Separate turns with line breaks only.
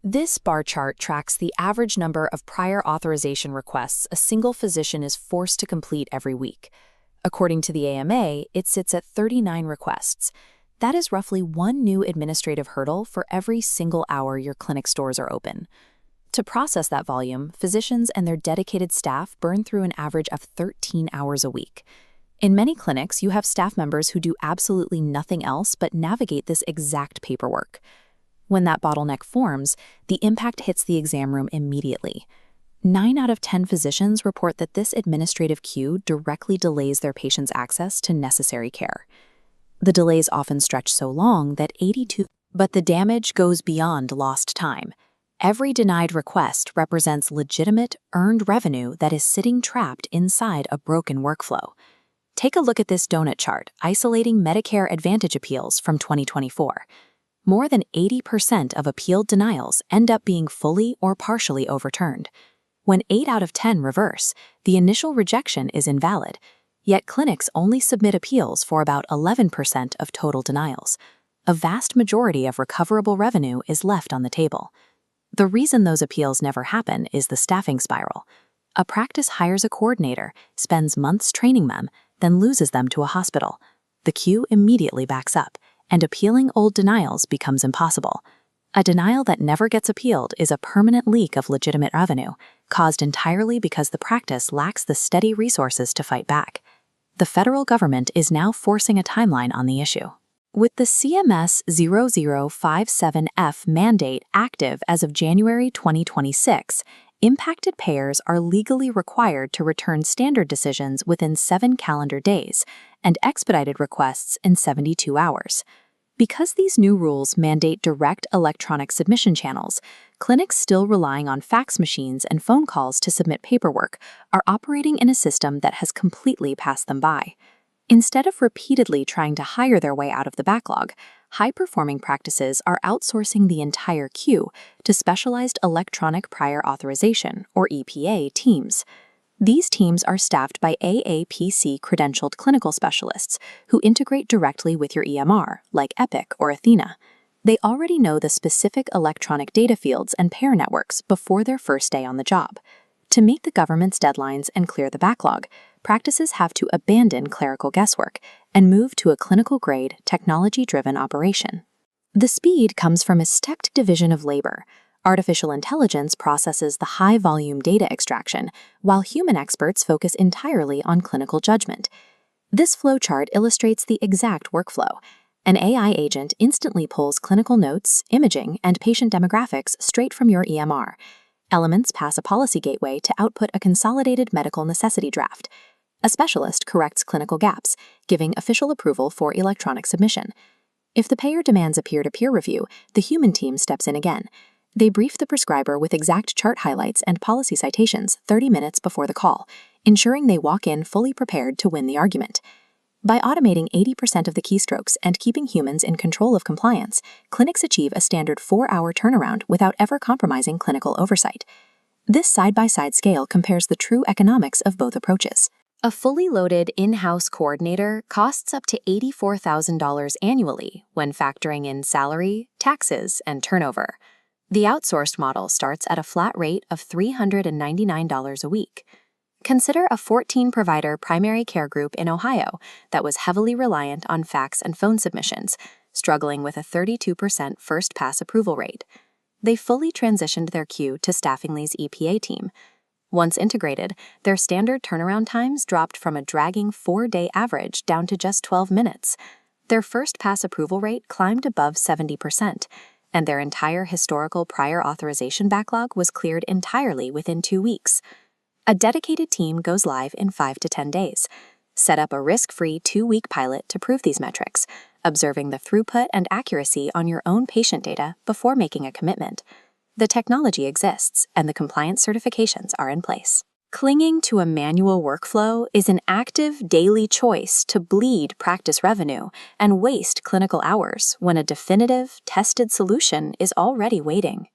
This bar chart tracks the average number of prior authorization requests a single physician is forced to complete every week. According to the AMA, it sits at 39 requests. That is roughly one new administrative hurdle for every single hour your clinic's doors are open. To process that volume, physicians and their dedicated staff burn through an average of 13 hours a week. In many clinics, you have staff members who do absolutely nothing else but navigate this exact paperwork. When that bottleneck forms, the impact hits the exam room immediately. 9 out of 10 physicians report that this administrative queue directly delays their patients' access to necessary care. The delays often stretch so long that but the damage goes beyond lost time. Every denied request represents legitimate, earned revenue that is sitting trapped inside a broken workflow. Take a look at this donut chart, isolating Medicare Advantage appeals from 2024. More than 80% of appealed denials end up being fully or partially overturned. When 8 out of 10 reverse, the initial rejection is invalid, yet clinics only submit appeals for about 11% of total denials. A vast majority of recoverable revenue is left on the table. The reason those appeals never happen is the staffing spiral. A practice hires a coordinator, spends months training them, then loses them to a hospital. The queue immediately backs up, and appealing old denials becomes impossible. A denial that never gets appealed is a permanent leak of legitimate revenue, caused entirely because the practice lacks the steady resources to fight back. The federal government is now forcing a timeline on the issue. With the CMS 0057F mandate active as of January 2026, impacted payers are legally required to return standard decisions within 7 calendar days and expedited requests in 72 hours. Because these new rules mandate direct electronic submission channels, clinics still relying on fax machines and phone calls to submit paperwork are operating in a system that has completely passed them by. Instead of repeatedly trying to hire their way out of the backlog, high-performing practices are outsourcing the entire queue to specialized electronic prior authorization, or EPA, teams. These teams are staffed by AAPC-credentialed clinical specialists who integrate directly with your EMR, like Epic or Athena. They already know the specific electronic data fields and payer networks before their first day on the job. To meet the government's deadlines and clear the backlog, practices have to abandon clerical guesswork and move to a clinical-grade, technology-driven operation. The speed comes from a stepped division of labor. Artificial intelligence processes the high-volume data extraction, while human experts focus entirely on clinical judgment. This flowchart illustrates the exact workflow. An AI agent instantly pulls clinical notes, imaging, and patient demographics straight from your EMR. Elements pass a policy gateway to output a consolidated medical necessity draft. A specialist corrects clinical gaps, giving official approval for electronic submission. If the payer demands a peer-to-peer review, the human team steps in again. They brief the prescriber with exact chart highlights and policy citations 30 minutes before the call, ensuring they walk in fully prepared to win the argument. By automating 80% of the keystrokes and keeping humans in control of compliance, clinics achieve a standard 4-hour turnaround without ever compromising clinical oversight. This side-by-side scale compares the true economics of both approaches. A fully loaded in-house coordinator costs up to $84,000 annually when factoring in salary, taxes, and turnover. The outsourced model starts at a flat rate of $399 a week. Consider a 14-provider primary care group in Ohio that was heavily reliant on fax and phone submissions, struggling with a 32% first-pass approval rate. They fully transitioned their queue to Staffingly's EPA team. Once integrated, their standard turnaround times dropped from a dragging 4-day average down to just 12 minutes. Their first-pass approval rate climbed above 70%, and their entire historical prior authorization backlog was cleared entirely within 2 weeks. A dedicated team goes live in 5 to 10 days. Set up a risk-free 2-week pilot to prove these metrics, observing the throughput and accuracy on your own patient data before making a commitment. The technology exists, and the compliance certifications are in place. Clinging to a manual workflow is an active daily choice to bleed practice revenue and waste clinical hours when a definitive, tested solution is already waiting.